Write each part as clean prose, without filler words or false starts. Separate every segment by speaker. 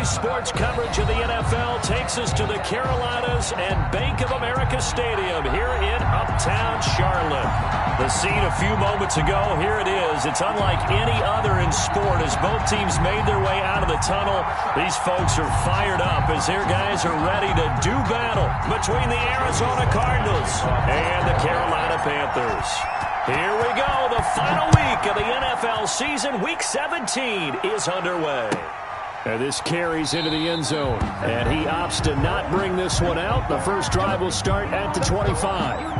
Speaker 1: sports coverage of the NFL takes us to the Carolinas and Bank of America Stadium here in uptown Charlotte. The scene a few moments ago, here it is. It's unlike any other in sport as both teams made their way out of the tunnel. These folks are fired up as their guys are ready to do battle between the Arizona Cardinals and the Carolina Panthers. Here we go. The final week of the NFL season, Week 17, is underway. And this carries into the end zone. And he opts to not bring this one out. The first drive will start at the 25.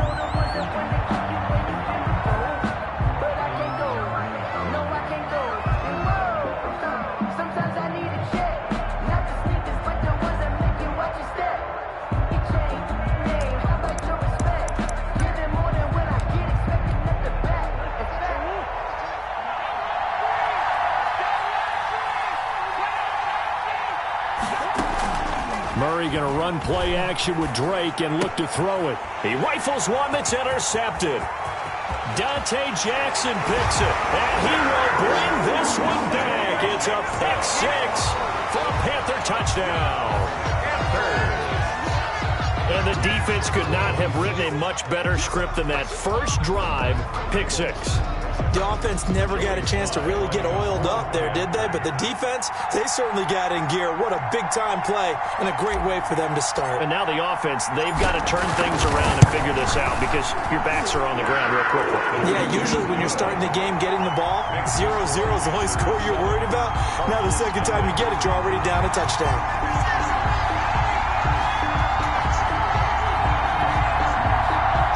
Speaker 1: Murray going to run play action with Drake and look to throw it. He rifles one that's intercepted. Dante Jackson picks it, and he will bring this one back. It's a pick six for a Panther touchdown. And the defense could not have written a much better script than that first drive, pick six.
Speaker 2: The offense never got a chance to really get oiled up there, did they? But the defense, they certainly got in gear. What a big-time play and a great way for them to start.
Speaker 1: And now the offense, they've got to turn things around and figure this out because your backs are on the ground real quickly.
Speaker 2: Yeah, usually when you're starting the game, getting the ball, 0-0 is the only score you're worried about. Now the second time you get it, you're already down a touchdown.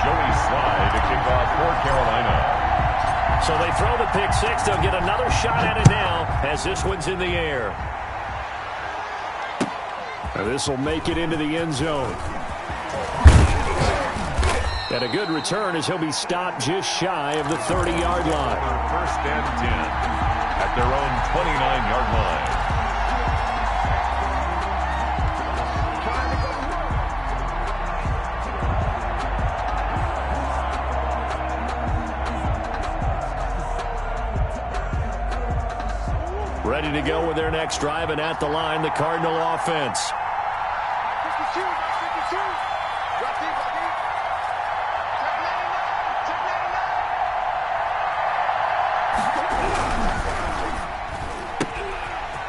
Speaker 3: Joey Slye to kick off for Carolina.
Speaker 1: So they throw the pick six. They'll get another shot at it now as this one's in the air. And this will make it into the end zone. And a good return as he'll be stopped just shy of the 30-yard line.
Speaker 3: First and 10 at their own 29-yard line.
Speaker 1: Ready to go with their next drive, and at the line, the Cardinal offense.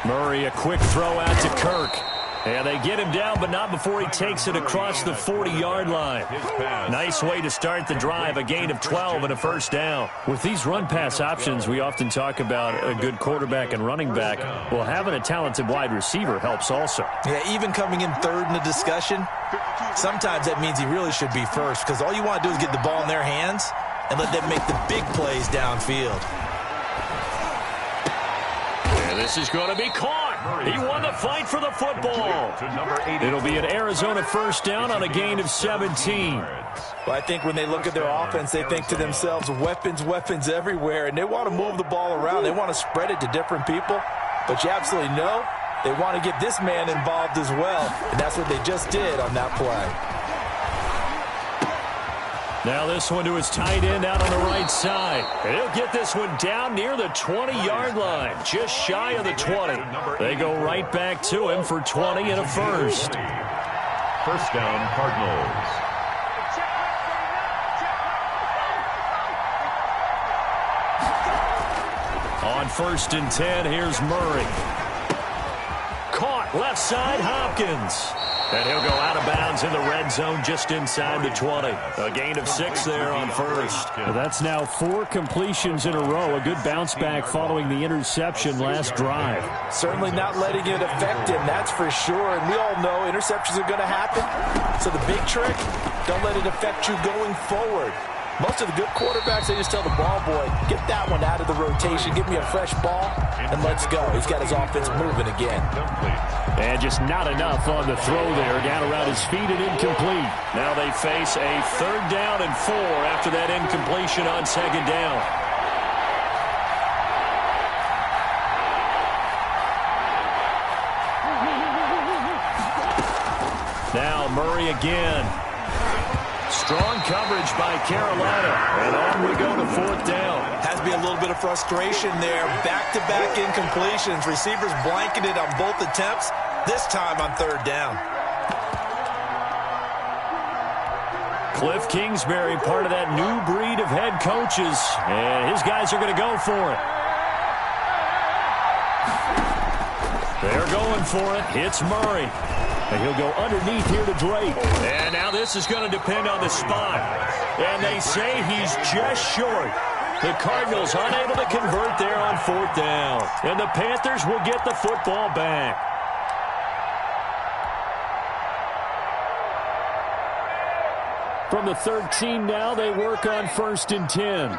Speaker 1: Murray, a quick throw out to Kirk. And they get him down, but not before he takes it across the 40-yard line. Nice way to start the drive, a gain of 12 and a first down. With these run-pass options, we often talk about a good quarterback and running back. Well, having a talented wide receiver helps also.
Speaker 2: Yeah, even coming in third in the discussion, sometimes that means he really should be first because all you want to do is get the ball in their hands and let them make the big plays downfield.
Speaker 1: And this is going to be caught. He won the fight for the football. It'll be an Arizona first down on a gain of 17.
Speaker 2: Well, I think when they look at their offense, they think to themselves, weapons, weapons everywhere, and they want to move the ball around. They want to spread it to different people, but you absolutely know they want to get this man involved as well, and that's what they just did on that play.
Speaker 1: Now this one to his tight end out on the right side. And he'll get this one down near the 20-yard line, just shy of the 20. They go right back to him for 20 and a first.
Speaker 3: First down, Cardinals.
Speaker 1: On first and 10, here's Murray. Caught left side, Hopkins. And he'll go out of bounds in the red zone just inside the 20. A gain of 6 there on first. Well, that's now 4 completions in a row. A good bounce back following the interception last drive.
Speaker 2: Certainly not letting it affect him, that's for sure. And we all know interceptions are going to happen. So the big trick, don't let it affect you going forward. Most of the good quarterbacks, they just tell the ball boy, get that one out of the rotation, give me a fresh ball, and let's go. He's got his offense moving again.
Speaker 1: And just not enough on the throw there. Down around his feet and incomplete. Now they face a 3rd down and 4 after that incompletion on 2nd down. Now Murray again. Strong coverage by Carolina. And on we go to 4th down.
Speaker 2: Has to be a little bit of frustration there. Back-to-back incompletions. Receivers blanketed on both attempts. this time on third down.
Speaker 1: Cliff Kingsbury, part of that new breed of head coaches, and his guys are going to go for it. They're going for it. It's Murray. And he'll go underneath here to Drake. And now this is going to depend on the spot. And they say he's just short. The Cardinals unable to convert there on fourth down. And the Panthers will get the football back. From the 13 now, they work on 1st and 10.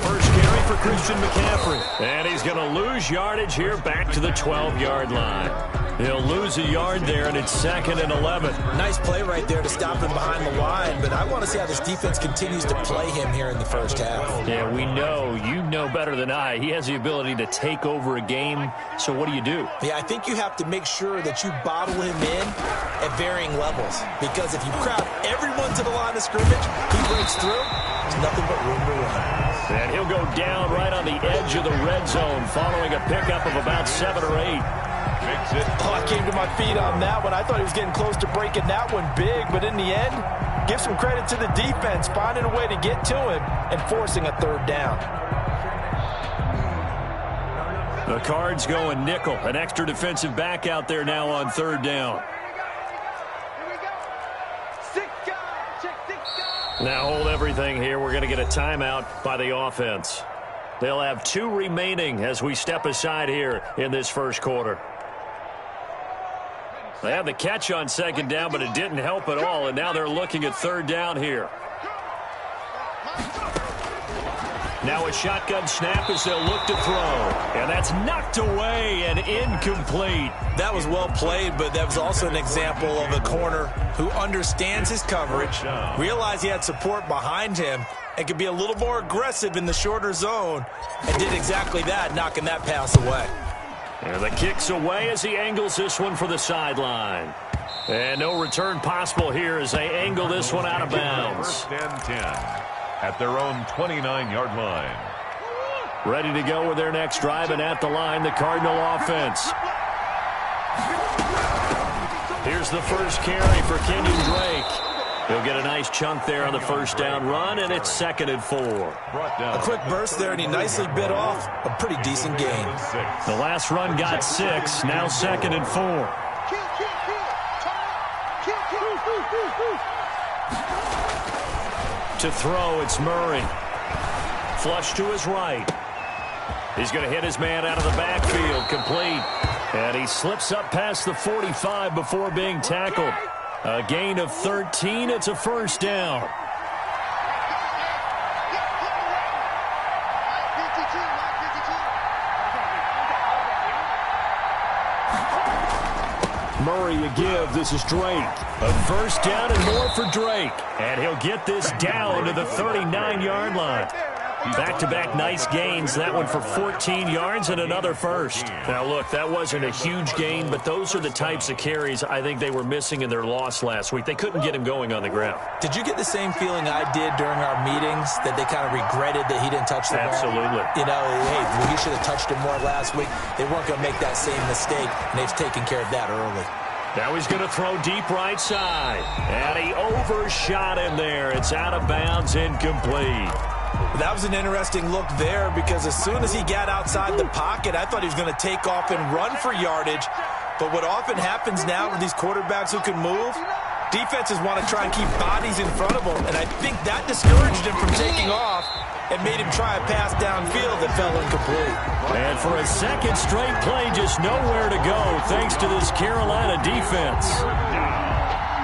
Speaker 1: First carry for Christian McCaffrey. And he's going to lose yardage here back to the 12-yard line. He'll lose a yard there, and it's 2nd and 11.
Speaker 2: Nice play right there to stop him behind the line, but I want to see how this defense continues to play him here in the first half.
Speaker 1: Yeah, we know. You know better than I. He has the ability to take over a game, so what do you do?
Speaker 2: Yeah, I think you have to make sure that you bottle him in at varying levels, because if you crowd everyone to the line of scrimmage, he breaks through, there's nothing but room to run.
Speaker 1: And he'll go down right on the edge of the red zone following a pickup of about 7 or 8.
Speaker 2: Oh, I came to my feet on that one. I thought he was getting close to breaking that one big, but in the end, give some credit to the defense, finding a way to get to him and forcing a third down.
Speaker 1: The Cards going nickel, an extra defensive back out there now on third down. Now hold everything here. We're going to get a timeout by the offense. They'll have 2 remaining as we step aside here in this first quarter. They had the catch on 2nd down, but it didn't help at all, and now they're looking at 3rd down here. Now a shotgun snap as they'll look to throw. And that's knocked away and incomplete.
Speaker 2: That was well played, but that was also an example of a corner who understands his coverage, realized he had support behind him, and could be a little more aggressive in the shorter zone, and did exactly that, knocking that pass away.
Speaker 1: And the kick's away as he angles this one for the sideline. And no return possible here as they angle this one out of bounds.
Speaker 3: 1st and 10 at their own 29-yard line.
Speaker 1: Ready to go with their next drive, and at the line, the Cardinal offense. Here's the first carry for Kenyon Drake. He'll get a nice chunk there on the first down run, and it's 2nd and 4.
Speaker 2: A quick burst there, and he nicely bit off a pretty decent gain.
Speaker 1: The last run got 6, now 2nd and 4. To throw, it's Murray. Flush to his right. He's going to hit his man out of the backfield, complete. And he slips up past the 45 before being tackled. A gain of 13. It's a first down. Murray a give. This is Drake. A first down and more for Drake. And he'll get this down to the 39-yard line. Back-to-back nice gains. That one for 14 yards and another first. Now, look, that wasn't a huge gain, but those are the types of carries I think they were missing in their loss last week. They couldn't get him going on the ground.
Speaker 2: Did you get the same feeling I did during our meetings, that they kind of regretted that he didn't touch the ball?
Speaker 1: Absolutely.
Speaker 2: You know, hey, he should have touched it more last week. They weren't going to make that same mistake, and they've taken care of that early.
Speaker 1: Now he's going to throw deep right side. And he overshot him there. It's out of bounds, incomplete.
Speaker 2: That was an interesting look there, because as soon as he got outside the pocket, I thought he was going to take off and run for yardage. But what often happens now with these quarterbacks who can move, defenses want to try and keep bodies in front of them, and I think that discouraged him from taking off and made him try a pass downfield that fell incomplete.
Speaker 1: And for a second straight play, just nowhere to go thanks to this Carolina defense.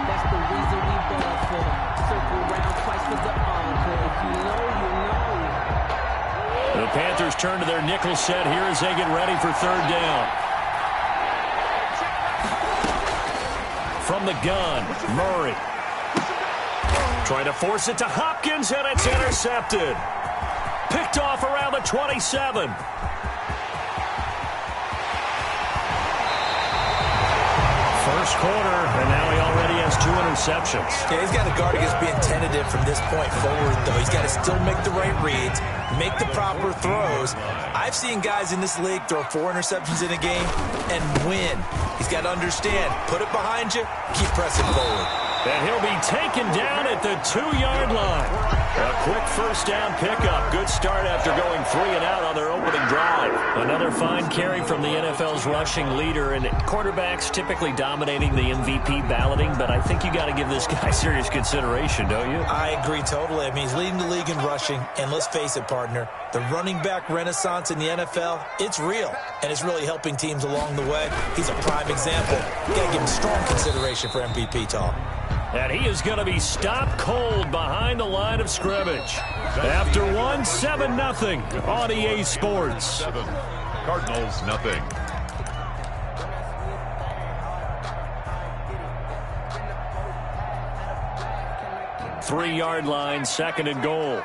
Speaker 4: That's the reason we ball for them. Circle around twice for the encore. If you know, you know.
Speaker 1: The Panthers turn to their nickel set here as they get ready for third down. From the gun, Murray. Trying to force it to Hopkins, and it's intercepted. Picked off around the 27. First quarter, and now he already has 2 interceptions.
Speaker 2: Yeah, he's got to guard against being tentative from this point forward, though. He's got to still make the right reads, make the proper throws. I've seen guys in this league throw 4 interceptions in a game and win. He's got to understand, put it behind you, keep pressing forward.
Speaker 1: And he'll be taken down at the 2-yard line. A quick first down pickup. Good start after going 3 and out on their opening drive. Another fine carry from the NFL's rushing leader, and quarterbacks typically dominating the MVP balloting, but I think you got to give this guy serious consideration, don't you?
Speaker 2: I agree totally. I mean, he's leading the league in rushing, and let's face it, partner, the running back renaissance in the NFL, it's real, and it's really helping teams along the way. He's a prime example. You got to give him strong consideration for MVP talk.
Speaker 1: And he is going to be stopped cold behind the line of scrimmage. After 7-0 on EA Sports.
Speaker 3: Cardinals, nothing.
Speaker 1: Three-yard line, 2nd and goal.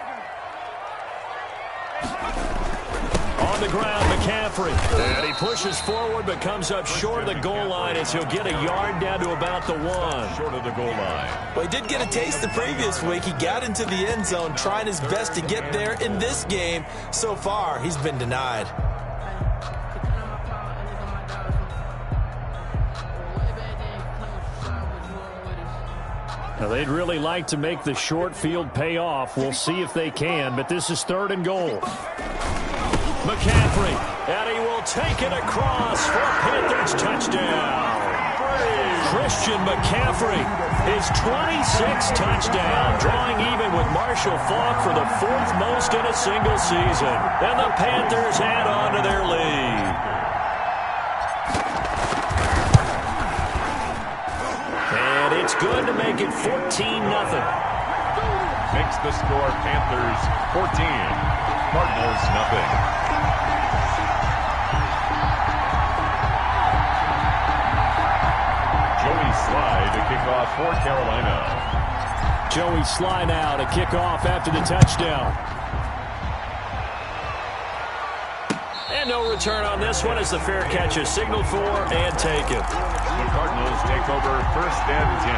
Speaker 1: On the ground, McCaffrey. And he pushes forward but comes up short of the goal line as he'll get a yard down to about the 1.
Speaker 3: Short of the goal line.
Speaker 2: Well, he did get a taste the previous week. He got into the end zone trying his best to get there in this game. So far, he's been denied.
Speaker 1: Now, they'd really like to make the short field pay off. We'll see if they can, but this is 3rd and goal. McCaffrey, and he will take it across for a Panthers touchdown. Christian McCaffrey, his 26th touchdown, drawing even with Marshall Faulk for the 4th most in a single season. And the Panthers add on to their lead. And it's good to make it 14-0.
Speaker 3: Makes the score Panthers 14, Cardinals nothing. Slide to kick off for Carolina.
Speaker 1: Joey Slye now to kick off after the touchdown. And no return on this one as the fair catch is signaled for and taken.
Speaker 3: The Cardinals take over 1st and 10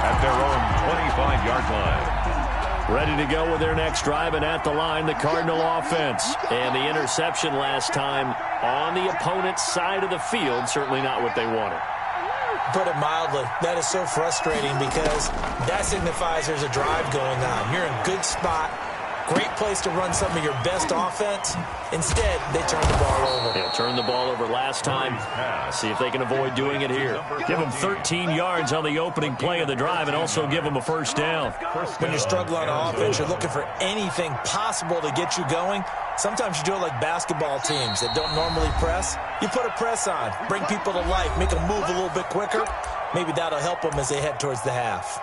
Speaker 3: at their own 25-yard line.
Speaker 1: Ready to go with their next drive, and at the line, the Cardinal offense. And the interception last time on the opponent's side of the field, certainly not what they wanted.
Speaker 2: Put it mildly, that is so frustrating because that signifies there's a drive going on. You're in a good spot, great place to run some of your best offense. Instead, they turn the ball over.
Speaker 1: Yeah, turned the ball over last time. See if they can avoid doing it here. Give them 13 yards on the opening play of the drive and also give them a first down.
Speaker 2: When you're struggling on offense, you're looking for anything possible to get you going. Sometimes you do it like basketball teams that don't normally press. You put a press on, bring people to life, make them move a little bit quicker. Maybe that'll help them as they head towards the half.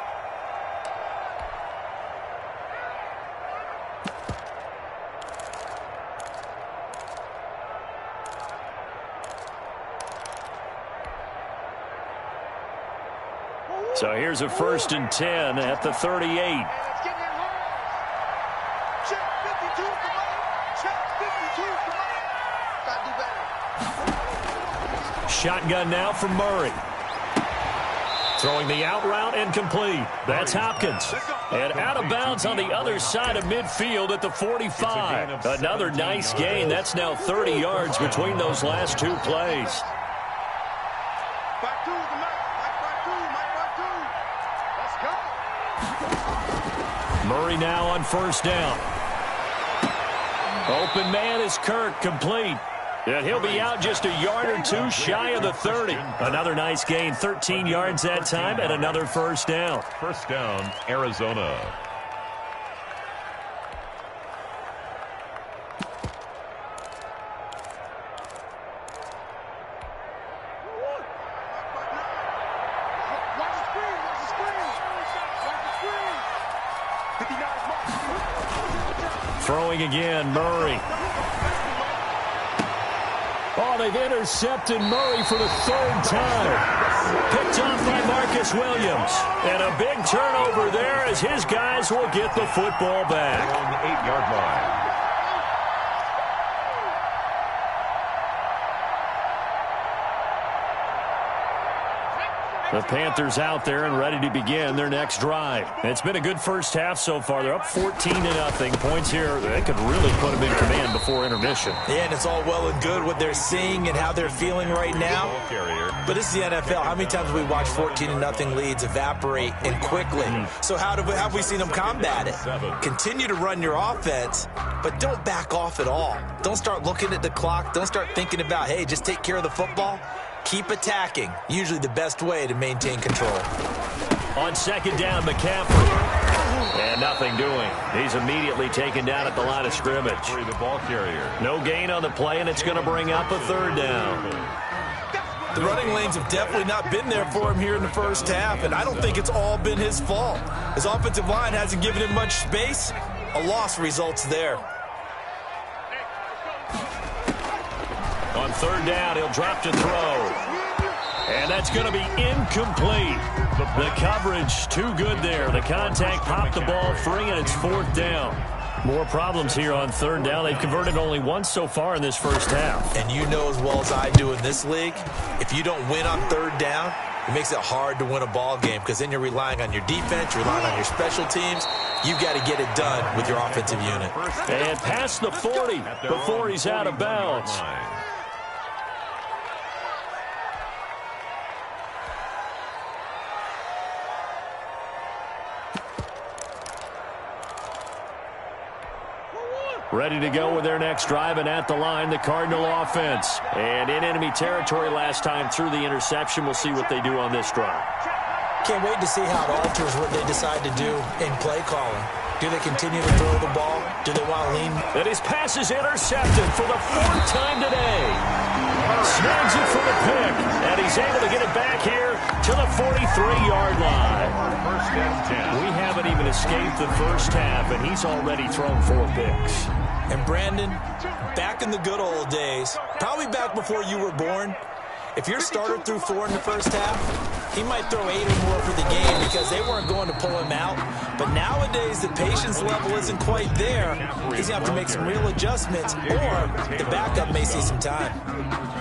Speaker 1: So here's a 1st and 10 at the 38. Shotgun now from Murray. Throwing the out route and complete. That's Hopkins. And out of bounds on the other side of midfield at the 45. Another nice gain. That's now 30 yards between those last 2 plays. Murray now on 1st down. Open man is Kirk, complete. And he'll be out just a yard or 2 shy of the 30. Another nice gain, 13 yards that time, and another 1st down.
Speaker 3: 1st down, Arizona.
Speaker 1: Throwing again, Murray. Oh, they've intercepted Murray for the 3rd time. Picked off by Marcus Williams. And a big turnover there as his guys will get the football back.
Speaker 3: On the 8-yard line.
Speaker 1: The Panthers out there and ready to begin their next drive. It's been a good first half so far. They're up 14-0. Points here, they could really put them in command before intermission.
Speaker 2: Yeah, and it's all well and good what they're seeing and how they're feeling right now. But this is the NFL. How many times have we watched 14-0 leads evaporate and quickly? So how have we seen them combat it? Continue to run your offense, but don't back off at all. Don't start looking at the clock. Don't start thinking about, hey, just take care of the football. Keep attacking. Usually the best way to maintain control.
Speaker 1: On second down, McCaffrey. And nothing doing. He's immediately taken down at the line of scrimmage.
Speaker 3: The ball carrier.
Speaker 1: No gain on the play, and it's going to bring up a third down.
Speaker 2: The running lanes have definitely not been there for him here in the first half, and I don't think it's all been his fault. His offensive line hasn't given him much space. A loss results there.
Speaker 1: On third down, he'll drop to throw. And that's going to be incomplete. The coverage too good there. The contact popped the ball free, and it's fourth down. More problems here on third down. They've converted only once so far in this first half.
Speaker 2: And you know as well as I do in this league, if you don't win on third down, it makes it hard to win a ball game because then you're relying on your defense, you're relying on your special teams. You've got to get it done with your offensive unit.
Speaker 1: And past the 40 before he's out of bounds. Ready to go with their next drive, and at the line, the Cardinal offense. And in enemy territory last time through the interception. We'll see what they do on this drive.
Speaker 2: Can't wait to see how it alters what they decide to do in play calling. Do they continue to throw the ball? Do they want to lean?
Speaker 1: And his pass is intercepted for the fourth time today. Snags it for the pick, and he's able to get it back here to the 43-yard line.
Speaker 3: First and 10.
Speaker 1: We haven't even escaped the first half, and he's already thrown 4 picks.
Speaker 2: And Brandon, back in the good old days, probably back before you were born, if your starter threw 4 in the first half, he might throw 8 or more for the game because they weren't going to pull him out. But nowadays, the patience level isn't quite there. He's going to have to make some real adjustments, or the backup may see some time.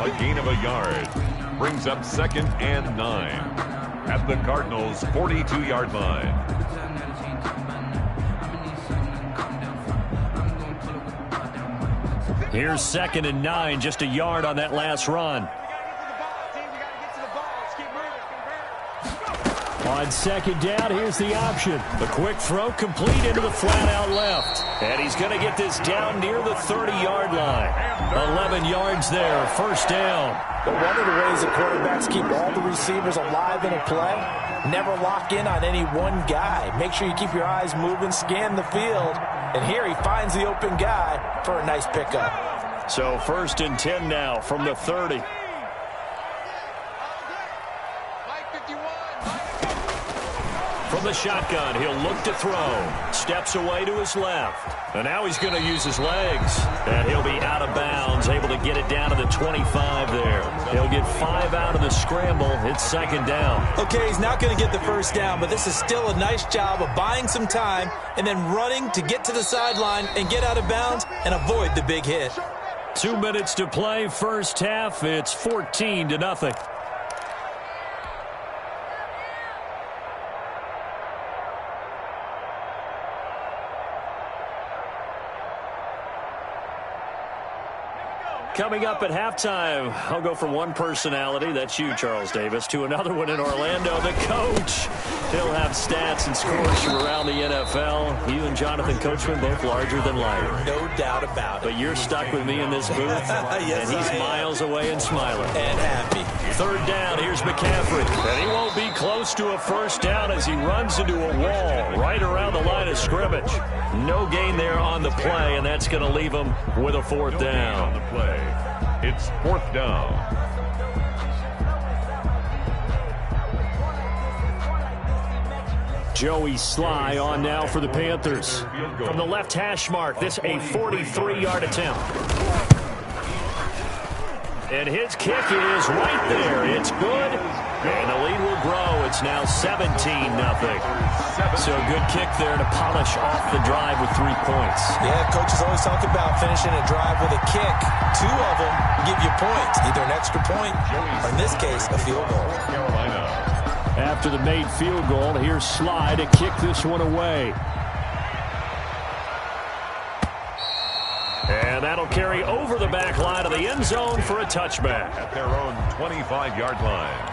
Speaker 3: A gain of a yard brings up second and 9 at the Cardinals' 42-yard line.
Speaker 1: Here's second and 9, just a yard on that last run. On second down, here's the option. The quick throw complete into the flat-out left. And he's going to get this down near the 30-yard line. 11 yards there, first down.
Speaker 2: But one of the ways that quarterbacks keep all the receivers alive in a play, never lock in on any one guy. Make sure you keep your eyes moving, scan the field. And here he finds the open guy for a nice pickup.
Speaker 1: So first and 10 now from the 30. From the shotgun, he'll look to throw. Steps away to his left. And now he's going to use his legs. And he'll be out of bounds, able to get it down to the 25 there. He'll get 5 out of the scramble. It's second down.
Speaker 2: Okay, he's not going to get the first down, but this is still a nice job of buying some time and then running to get to the sideline and get out of bounds and avoid the big hit.
Speaker 1: 2 minutes to play, first half. It's 14-0. Coming up at halftime, I'll go from one personality, that's you, Charles Davis, to another one in Orlando, the coach. He'll have stats and scores from around the NFL. You and Jonathan Coachman both larger than life.
Speaker 2: No doubt about it.
Speaker 1: But you're stuck with me in this booth,
Speaker 2: yes,
Speaker 1: and he's miles away and smiling.
Speaker 2: And happy.
Speaker 1: Third down, here's McCaffrey. And he won't be close to a first down as he runs into a wall right around the line of scrimmage. No gain there on the play, and that's going to leave him with a fourth down.
Speaker 3: On the play. It's fourth down.
Speaker 1: Joey Sly on now for the Panthers. From the left hash mark, this a 43-yard attempt. And his kick is right there. It's good. And the lead will grow. It's now 17-0. So a good kick there to polish off the drive with 3 points.
Speaker 2: Yeah, coaches always talk about finishing a drive with a kick. 2 of them give you points, either an extra point or, in this case, a field goal.
Speaker 3: Carolina.
Speaker 1: After the made field goal, here's Sly to kick this one away. And that'll carry over the back line of the end zone for a touchback.
Speaker 3: At their own 25-yard line.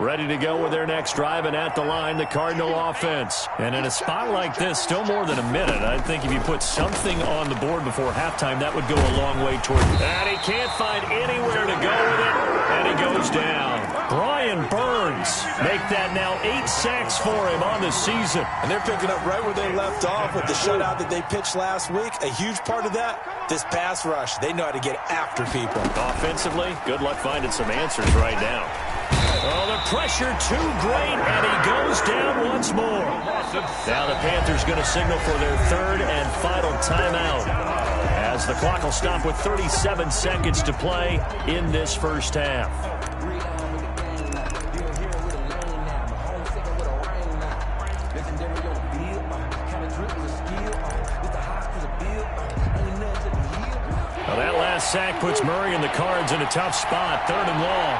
Speaker 1: Ready to go with their next drive, and at the line, the Cardinal offense. And in a spot like this, still more than a minute. I think if you put something on the board before halftime, that would go a long way toward it. And he can't find anywhere to go with it, and he goes down. Brian Burns make that now 8 sacks for him on the season.
Speaker 2: And they're picking up right where they left off with the shutout that they pitched last week. A huge part of that, this pass rush. They know how to get after people.
Speaker 1: Offensively, good luck finding some answers right now. Oh, the pressure too great, and he goes down once more. Now the Panthers going to signal for their third and final timeout, as the clock will stop with 37 seconds to play in this first half. Now that last sack puts Murray and the Cards in a tough spot, 3rd and long.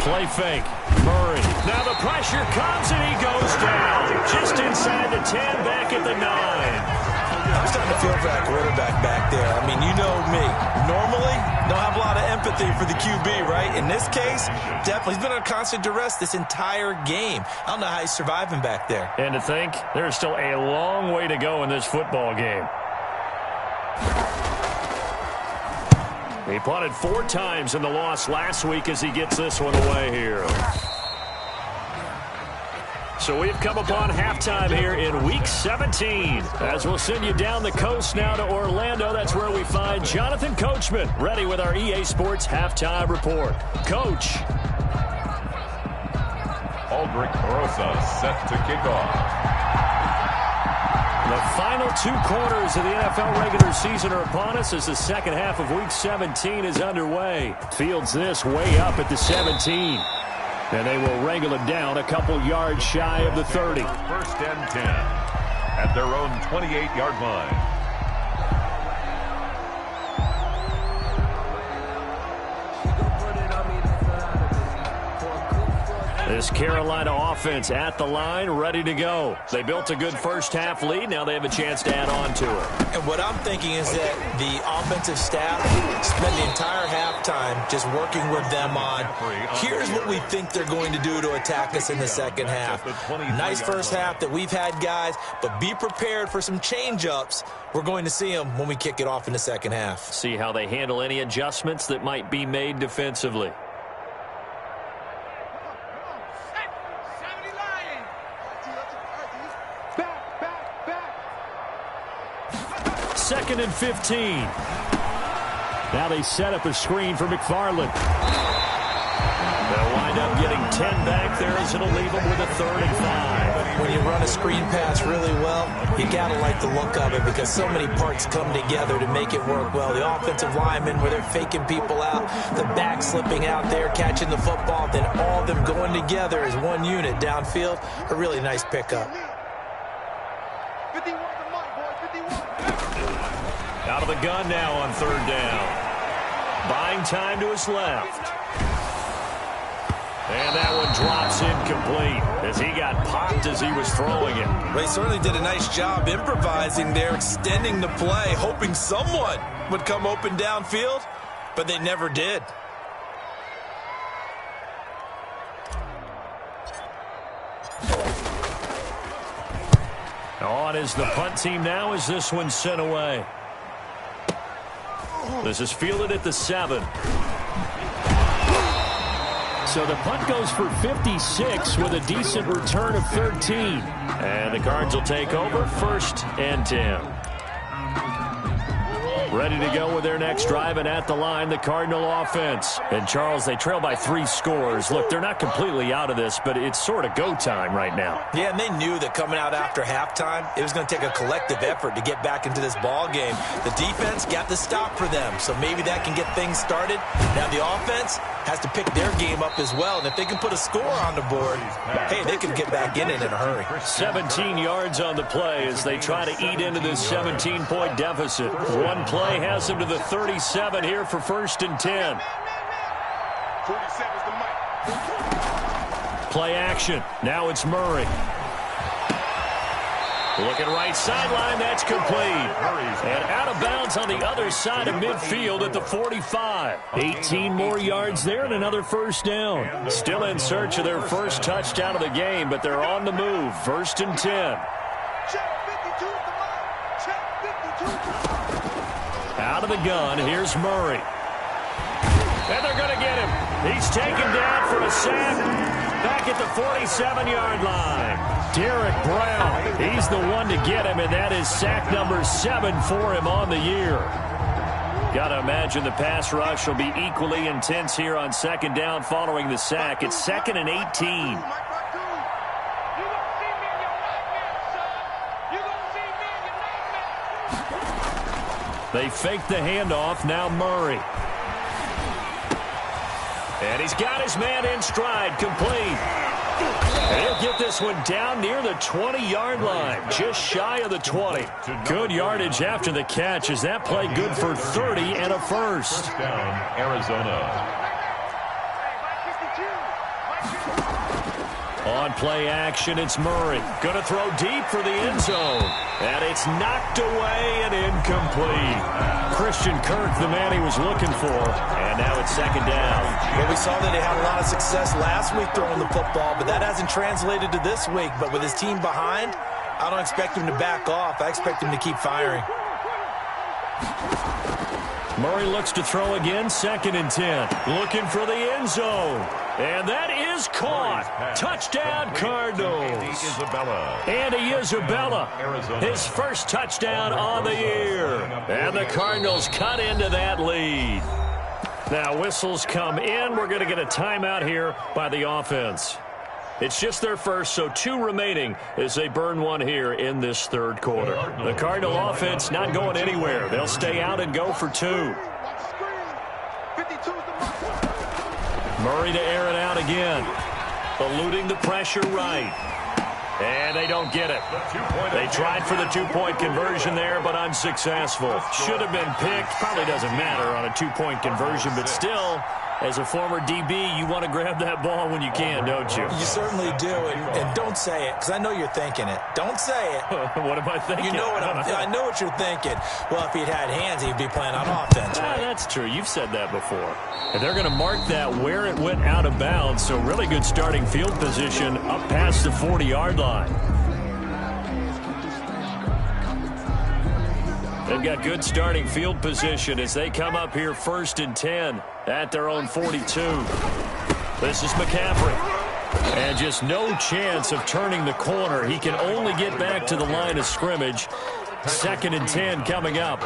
Speaker 1: Play fake. Murray. Now the pressure comes and he goes down. Just inside the 10, back at the 9.
Speaker 2: I'm starting to feel for that quarterback back there. I mean, you know me. Normally, don't have a lot of empathy for the QB, right? In this case, definitely. He's been under constant duress this entire game. I don't know how he's surviving back there.
Speaker 1: And to think, there's still a long way to go in this football game. He punted 4 times in the loss last week as he gets this one away here. So we've come upon halftime here in Week 17. As we'll send you down the coast now to Orlando, that's where we find Jonathan Coachman, ready with our EA Sports Halftime Report. Coach.
Speaker 3: Aldrich Rosa set to kick off.
Speaker 1: The final 2 quarters of the NFL regular season are upon us as the second half of Week 17 is underway. Fields this way up at the 17. And they will wrangle it down a couple yards shy of the 30.
Speaker 3: 1st and 10 at their own 28-yard line.
Speaker 1: This Carolina offense at the line, ready to go. They built a good first-half lead. Now they have a chance to add on to it.
Speaker 2: And what I'm thinking is that the offensive staff spent the entire halftime just working with them on, here's what we think they're going to do to attack us in the second half. Nice first half that we've had, guys, but be prepared for some change-ups. We're going to see them when we kick it off in the second half.
Speaker 1: See how they handle any adjustments that might be made defensively. 2nd and 15. Now they set up a screen for McFarland. They'll wind up getting 10 back there as it'll leave them with a 3rd and 5.
Speaker 2: When you run a screen pass really well, you got to like the look of it because so many parts come together to make it work well. The offensive linemen, where they're faking people out, the back slipping out there, catching the football, then all of them going together as one unit downfield. A really nice pickup.
Speaker 1: Out of the gun now on 3rd down. Buying time to his left. And that one drops incomplete as he got popped as he was throwing it.
Speaker 2: Well, he certainly did a nice job improvising there, extending the play, hoping someone would come open downfield, but they never did.
Speaker 1: On is the punt team now as this one's sent away. This is fielded at the 7. So the punt goes for 56 with a decent return of 13. And the Cards will take over 1st and 10. Ready to go with their next drive, and at the line, the Cardinal offense. And, Charles, they trail by 3 scores. Look, they're not completely out of this, but it's sort of go time right now.
Speaker 2: Yeah, and they knew that coming out after halftime, it was going to take a collective effort to get back into this ball game. The defense got the stop for them, so maybe that can get things started. Now the offense has to pick their game up as well, and if they can put a score on the board, hey, they can get back in it in a hurry.
Speaker 1: 17 yards on the play as they try to eat into this 17-point deficit. One play has them to the 37 here for 1st and 10. Play action. Now it's Murray. Looking right sideline, that's complete. And out of bounds on the other side of midfield at the 45. 18 more yards there and another 1st down. Still in search of their first touchdown of the game, but they're on the move. 1st and 10. Out of the gun, here's Murray. And they're going to get him. He's taken down for a sack. Back at the 47-yard line. Derek Brown, he's the one to get him, and that is sack number 7 for him on the year. Got to imagine the pass rush will be equally intense here on 2nd down following the sack. It's 2nd and 18. They fake the handoff, now Murray. And he's got his man in stride, complete. And he'll get this one down near the 20-yard line, just shy of the 20. Good yardage after the catch. Is that play good for 30 and a first?
Speaker 3: Down, Arizona.
Speaker 1: On play action, it's Murray. Going to throw deep for the end zone. And it's knocked away and incomplete. Christian Kirk, the man he was looking for. And now it's 2nd down.
Speaker 2: Well, we saw that they had a lot of success last week throwing the football, but that hasn't translated to this week. But with his team behind, I don't expect him to back off. I expect him to keep firing.
Speaker 1: Murray looks to throw again, 2nd and 10. Looking for the end zone. And that is caught. Touchdown, Cardinals. Andy Isabella, his first touchdown on the year. And the Cardinals cut into that lead. Now whistles come in. We're going to get a timeout here by the offense. It's just their first, so 2 remaining as they burn one here in this 3rd quarter. The Cardinal offense not going anywhere. They'll stay out and go for 2. Murray to air it out again. Eluding the pressure right. And they don't get it. They tried for the 2-point conversion there, but unsuccessful. Should have been picked. Probably doesn't matter on a 2-point conversion, but still, as a former DB, you want to grab that ball when you can, don't you?
Speaker 2: You certainly do, and don't say it, because I know you're thinking it. Don't say it.
Speaker 1: What am I thinking?
Speaker 2: You know what I know what you're thinking. Well, if he'd had hands, he'd be playing on offense, right?
Speaker 1: That's true. You've said that before. And they're going to mark that where it went out of bounds, so really good starting field position up past the 40-yard line. They've got good starting field position as they come up here 1st and 10 at their own 42. This is McCaffrey. And just no chance of turning the corner. He can only get back to the line of scrimmage. 2nd and 10 coming up.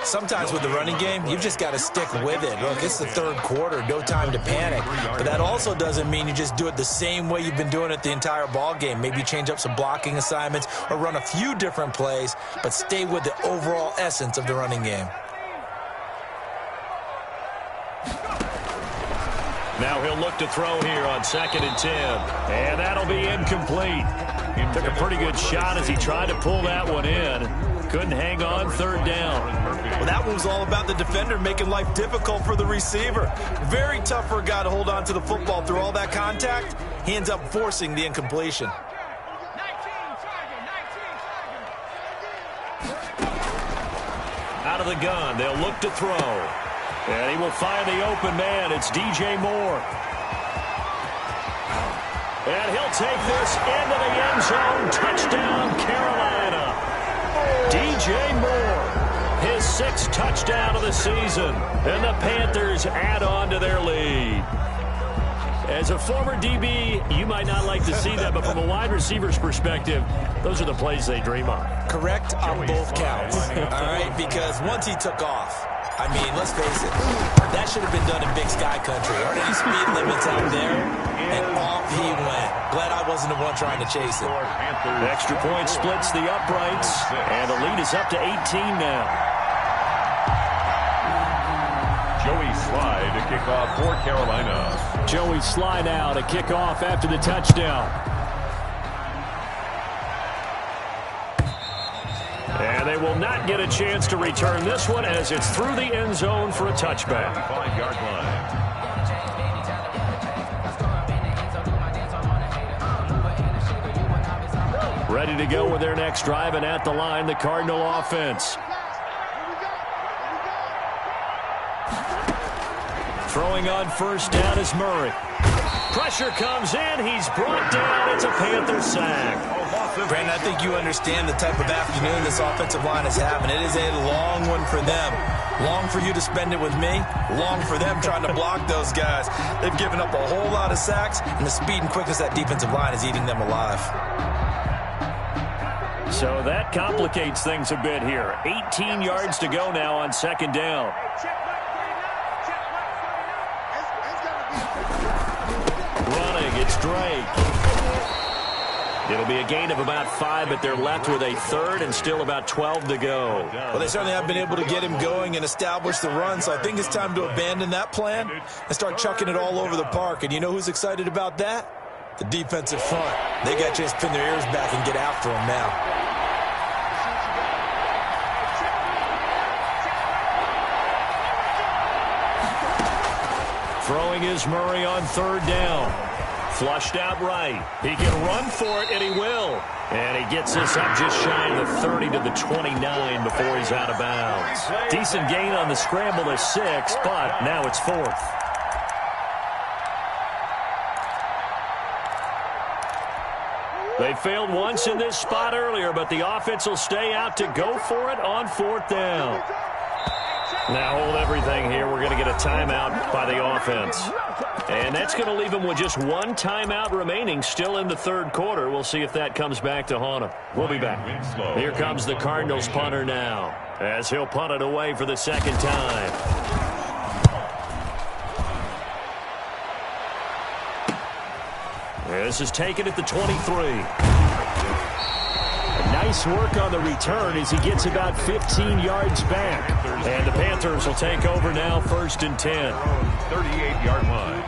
Speaker 2: Sometimes with the running game, you've just got to stick with it. Look, it's the 3rd quarter, no time to panic. But that also doesn't mean you just do it the same way you've been doing it the entire ball game. Maybe change up some blocking assignments or run a few different plays, but stay with the overall essence of the running game.
Speaker 1: Now he'll look to throw here on 2nd and 10. And that'll be incomplete. He took a pretty good shot as he tried to pull that one in. Couldn't hang on, 3rd down.
Speaker 2: Well, that one was all about the defender making life difficult for the receiver. Very tough for a guy to hold on to the football through all that contact. He ends up forcing the incompletion.
Speaker 1: Out of the gun, they'll look to throw. And he will find the open man. It's DJ Moore. And he'll take this into the end zone. Touchdown, Carolina. DJ Moore, his 6th touchdown of the season. And the Panthers add on to their lead. As a former DB, you might not like to see that, but from a wide receiver's perspective, those are the plays they dream of.
Speaker 2: Correct on both counts, all right? Because once he took off, I mean, let's face it, that should have been done in Big Sky Country. Aren't any speed limits out there? And off he went. Glad I wasn't the one trying to chase him.
Speaker 1: Extra point splits the uprights, and the lead is up to 18 now.
Speaker 3: Joey Slye to kick off for Carolina.
Speaker 1: Joey Slye now to kick off after the touchdown. And they will not get a chance to return this one as it's through the end zone for a touchback.
Speaker 3: 5-yard line.
Speaker 1: Ready to go with their next drive, and at the line, the Cardinal offense. Throwing on first down is Murray. Pressure comes in. He's brought down. It's a Panther sack.
Speaker 2: Brandon, I think you understand the type of afternoon this offensive line is having. It is a long one for them. Long for you to spend it with me. Long for them trying to block those guys. They've given up a whole lot of sacks, and the speed and quickness of that defensive line is eating them alive.
Speaker 1: So that complicates things a bit here. 18 yards to go now on second down. Running, it's Drake. It'll be a gain of about 5, but they're left with a third and still about 12 to go.
Speaker 2: Well, they certainly have been able to get him going and establish the run, so I think it's time to abandon that plan and start chucking it all over the park. And you know who's excited about that? The defensive front. They got a chance to pin their ears back and get after him now.
Speaker 1: Throwing is Murray on third down. Flushed out right. He can run for it, and he will. And he gets this up just shy of the 30 to the 29 before he's out of bounds. Decent gain on the scramble is 6, but now it's 4th. They failed once in this spot earlier, but the offense will stay out to go for it on 4th down. Now hold everything here. We're going to get a timeout by the offense. And that's going to leave them with just one timeout remaining still in the third quarter. We'll see if that comes back to haunt them. We'll be back. Here comes the Cardinals punter now as he'll punt it away for the second time. This is taken at the 23. Nice work on the return as he gets about 15 yards back. And the Panthers will take over now, 1st and 10.
Speaker 3: 38-yard line.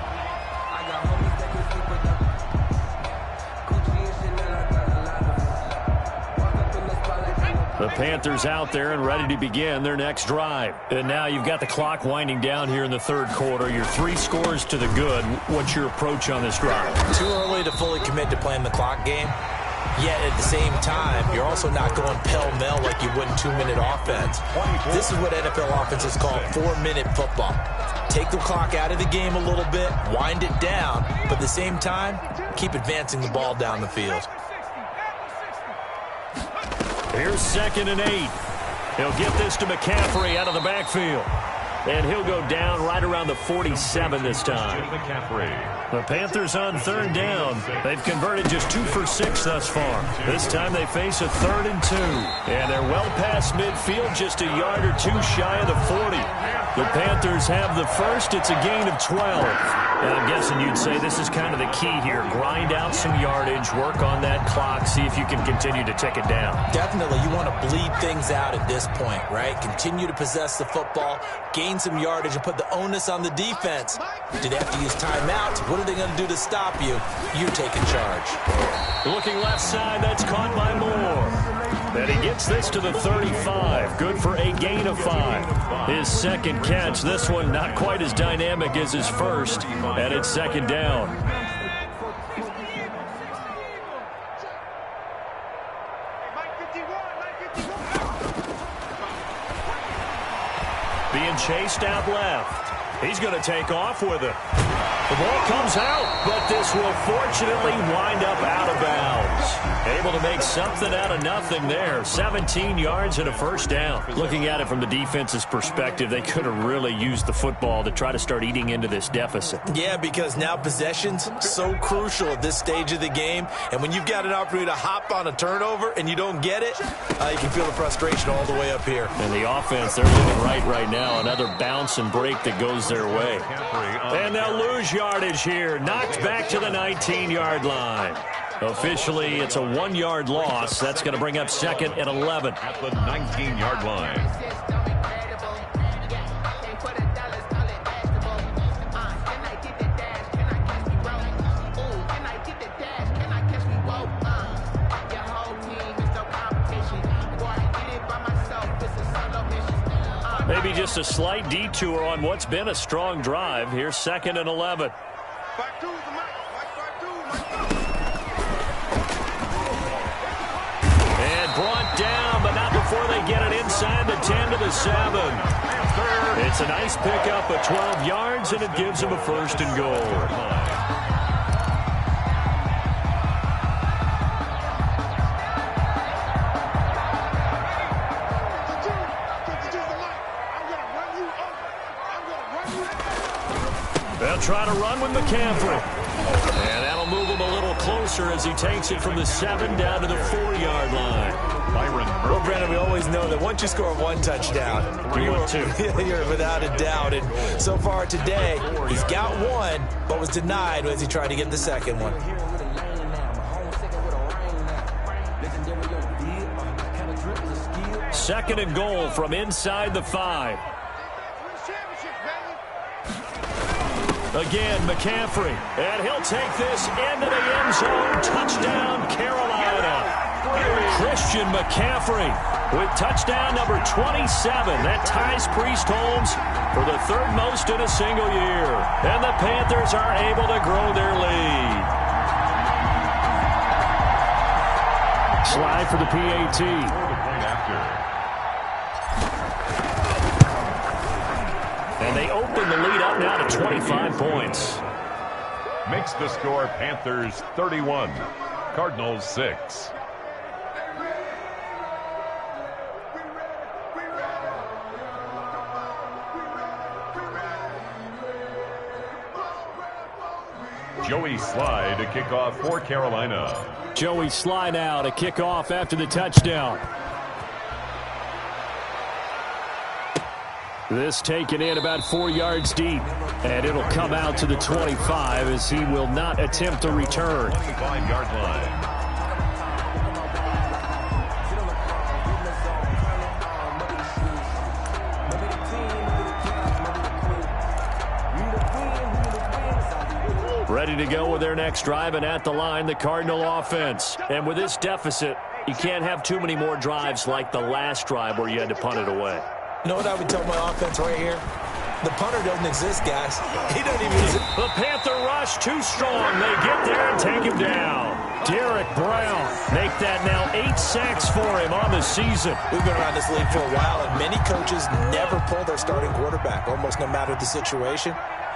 Speaker 1: The Panthers out there and ready to begin their next drive. And now you've got the clock winding down here in the third quarter. You're 3 scores to the good. What's your approach on this drive?
Speaker 2: Too early to fully commit to playing the clock game. Yet at the same time, you're also not going pell-mell like you would in 2-minute offense. This is what NFL offenses call 4-minute football. Take the clock out of the game a little bit, wind it down, but at the same time, keep advancing the ball down the field.
Speaker 1: Here's 2nd and 8. He'll get this to McCaffrey out of the backfield. And he'll go down right around the 47 this time. The Panthers on 3rd down. They've converted just 2 for 6 thus far. This time they face a 3rd and 2. And they're well past midfield, just a yard or 2 shy of the 40. The Panthers have the first. It's a gain of 12. And I'm guessing you'd say this is kind of the key here. Grind out some yardage, work on that clock, see if you can continue to tick it down.
Speaker 2: Definitely. You want to bleed things out at this point, right? Continue to possess the football, gain some yardage, and put the onus on the defense. Do they have to use timeouts? What are they going to do to stop you? You're taking charge.
Speaker 1: Looking left side, that's caught by Moore. And he gets this to the 35. Good for a gain of 5. His second catch, this one not quite as dynamic as his first. And it's 2nd down. Being chased out left. He's going to take off with it. The ball comes out, but this will fortunately wind up out of bounds. Able to make something out of nothing there. 17 yards and a first down. Looking at it from the defense's perspective, they could have really used the football to try to start eating into this deficit.
Speaker 2: Yeah, because now possession's so crucial at this stage of the game. And when you've got an opportunity to hop on a turnover and you don't get it, you can feel the frustration all the way up here.
Speaker 1: And the offense, they're living right now. Another bounce and break that goes their way. And they'll lose yardage here. Knocked back to the 19-yard line. Officially, it's a 1-yard loss. That's going to bring up second and 11.
Speaker 3: At the 19-yard line.
Speaker 1: Maybe just a slight detour on what's been a strong drive. Here's second and 11. And brought down, but not before they get it inside the 10 to the 7. It's a nice pickup of 12 yards, and it gives them a first and goal. They'll try to run with McCaffrey. And that'll move him a little closer as he takes it from the 7 down to the 4-yard line.
Speaker 2: Well, Brandon, we always know that once you score one touchdown, you're without a doubt. And so far today, he's got one, but was denied as he tried to get the second one.
Speaker 1: Second and goal from inside the 5. Again, McCaffrey, and he'll take this into the end zone. Touchdown, Carolina. Christian McCaffrey with touchdown number 27. That ties Priest Holmes for the third most in a single year. And the Panthers are able to grow their lead. Slide for the PAT. And they open the lead up now to 25 points.
Speaker 3: Makes the score Panthers 31, Cardinals 6. Joey Sly to kick off for Carolina.
Speaker 1: Joey Sly now to kick off after the touchdown. This taken in about 4 yards deep, and it'll come out to the 25 as he will not attempt to return.
Speaker 3: 25-yard line.
Speaker 1: Ready to go with their next drive, and at the line, the Cardinal offense. And with this deficit, you can't have too many more drives like the last drive where you had to punt it away.
Speaker 2: You know what I would tell my offense right here? The punter doesn't exist, guys. He doesn't even exist.
Speaker 1: The Panther rush too strong. They get there and take him down. Derek Brown make that now 8 sacks for him on the season.
Speaker 2: We've been around this league for a while, and many coaches never pull their starting quarterback, almost no matter the situation.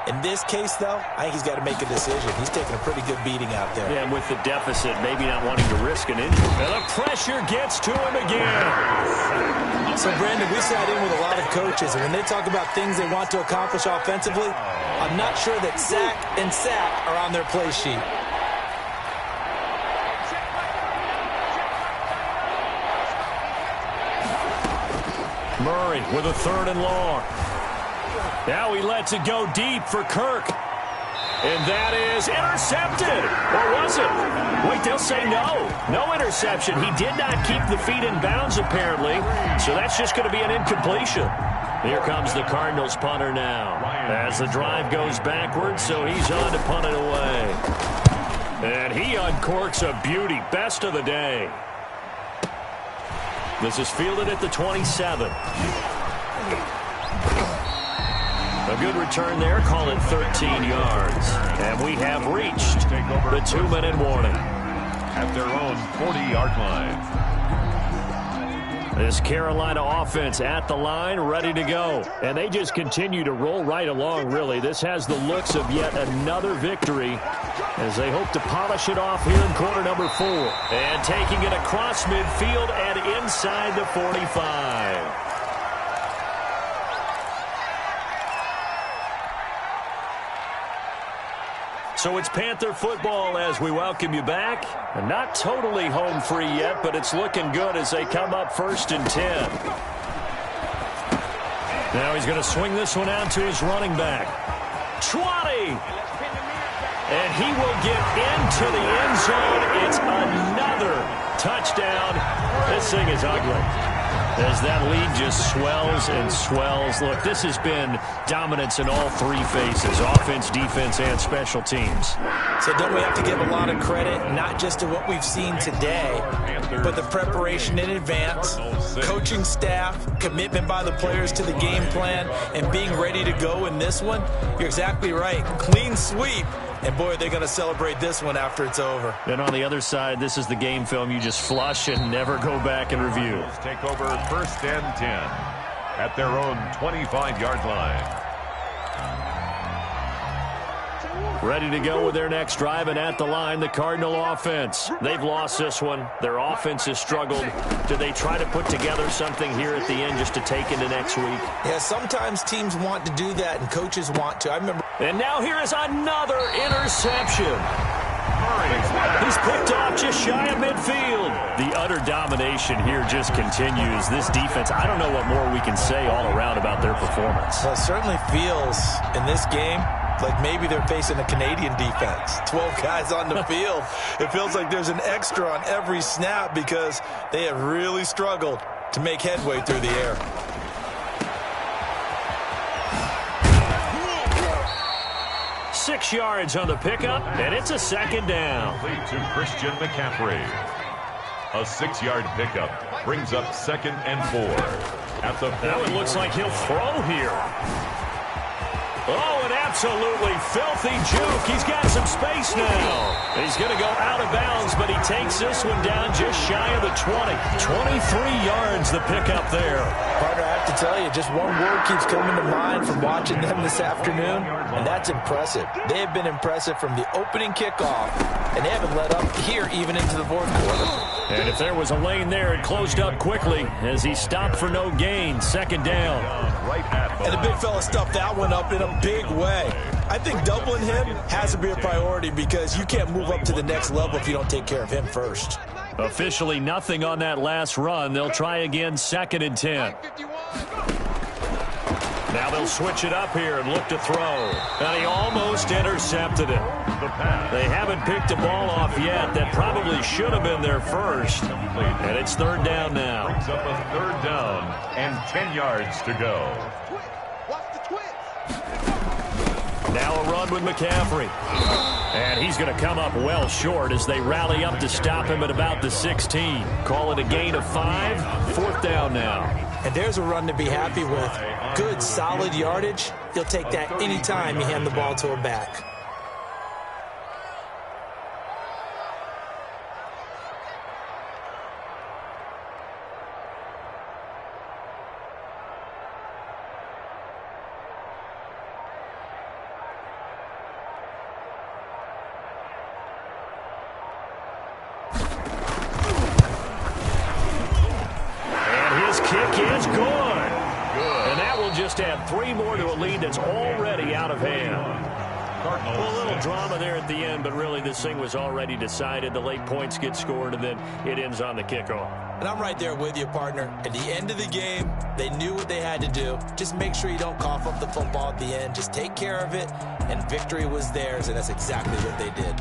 Speaker 2: In this case, though, I think he's got to make a decision. He's taking a pretty good beating out there.
Speaker 1: Yeah, and with the deficit, maybe not wanting to risk an injury. And the pressure gets to him again.
Speaker 2: So, Brandon, we sat in with a lot of coaches, and when they talk about things they want to accomplish offensively, I'm not sure that sack and sack are on their play sheet.
Speaker 1: Murray with a 3rd and long. Now he lets it go deep for Kirk. And that is intercepted. Or was it? Wait, they'll say no. No interception. He did not keep the feet in bounds, apparently. So that's just going to be an incompletion. Here comes the Cardinals punter now. As the drive goes backwards, so he's on to punt it away. And he uncorks a beauty. Best of the day. This is fielded at the 27. A good return there, call it 13 yards. And we have reached the 2-minute warning.
Speaker 3: At their own 40-yard line.
Speaker 1: This Carolina offense at the line, ready to go. And they just continue to roll right along, really. This has the looks of yet another victory as they hope to polish it off here in quarter number 4. And taking it across midfield and inside the 45. So it's Panther football as we welcome you back. And not totally home free yet, but it's looking good as they come up 1st and 10. Now he's going to swing this one out to his running back. 20! And he will get into the end zone. It's another touchdown. This thing is ugly as that lead just swells and swells. Look, this has been dominance in all 3 phases, offense, defense, and special teams.
Speaker 2: So don't we have to give a lot of credit, not just to what we've seen today, but the preparation in advance, coaching staff, commitment by the players to the game plan, and being ready to go in this one? You're exactly right. Clean sweep. And, boy, they're going to celebrate this one after it's over.
Speaker 1: And on the other side, this is the game film you just flush and never go back and review.
Speaker 3: Take over 1st and 10 at their own 25-yard line.
Speaker 1: Ready to go with their next drive, and at the line, the Cardinal offense. They've lost this one. Their offense has struggled. Do they try to put together something here at the end just to take into next week?
Speaker 2: Yeah, sometimes teams want to do that, and coaches want to. I remember.
Speaker 1: And now here is another interception. He's picked off just shy of midfield. The utter domination here just continues. This defense, I don't know what more we can say all around about their performance.
Speaker 2: Well, it certainly feels in this game like maybe they're facing a Canadian defense. 12 guys on the field. It feels like there's an extra on every snap because they have really struggled to make headway through the air.
Speaker 1: Six yards on the pickup, and it's a 2nd down.
Speaker 3: To Christian McCaffrey. A 6-yard pickup brings up 2nd and 4. At the
Speaker 1: now it looks like he'll throw here. Oh, an absolutely filthy juke. He's got some space now. He's going to go out of bounds, but he takes this one down just shy of the 20. 23 yards the pickup there.
Speaker 2: Partner, I have to tell you, just one word keeps coming to mind from watching them this afternoon, and that's impressive. They have been impressive from the opening kickoff, and they haven't let up here even into the 4th quarter.
Speaker 1: And if there was a lane there, it closed up quickly as he stopped for no gain. 2nd down.
Speaker 2: And the big fella stuffed that one up in a big way. I think doubling him has to be a priority because you can't move up to the next level if you don't take care of him first.
Speaker 1: Officially nothing on that last run. They'll try again 2nd and 10. Now they'll switch it up here and look to throw. And he almost intercepted it. They haven't picked a ball off yet. That probably should have been their first. And it's 3rd down now.
Speaker 3: Brings up a 3rd down and 10 yards to go.
Speaker 1: Now a run with McCaffrey. And he's going to come up well short as they rally up to stop him at about the 16. Call it a gain of 5. 4th down now.
Speaker 2: And there's a run to be happy with. Good, solid yardage. You'll take that anytime you hand the ball to a back.
Speaker 1: Add 3 more to a lead that's already out of hand. Well, a little drama there at the end, but really this thing was already decided. The late points get scored, and then it ends on the kickoff.
Speaker 2: And I'm right there with you, partner. At the end of the game, they knew what they had to do. Just make sure you don't cough up the football at the end. Just take care of it, and victory was theirs, and that's exactly what they did.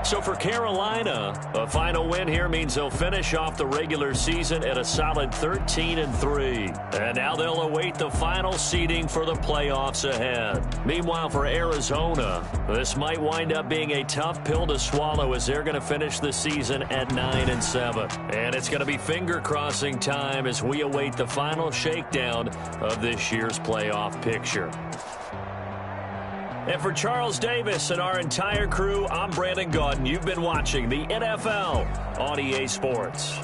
Speaker 1: So for Carolina, a final win here means they'll finish off the regular season at a solid 13-3. And now they'll await the final seeding for the playoffs ahead. Meanwhile, for Arizona, this might wind up being a tough pill to swallow as they're going to finish the season at 9-7. And it's going to be finger-crossing time as we await the final shakedown of this year's playoff picture. And for Charles Davis and our entire crew, I'm Brandon Gaudin. You've been watching the NFL on EA Sports.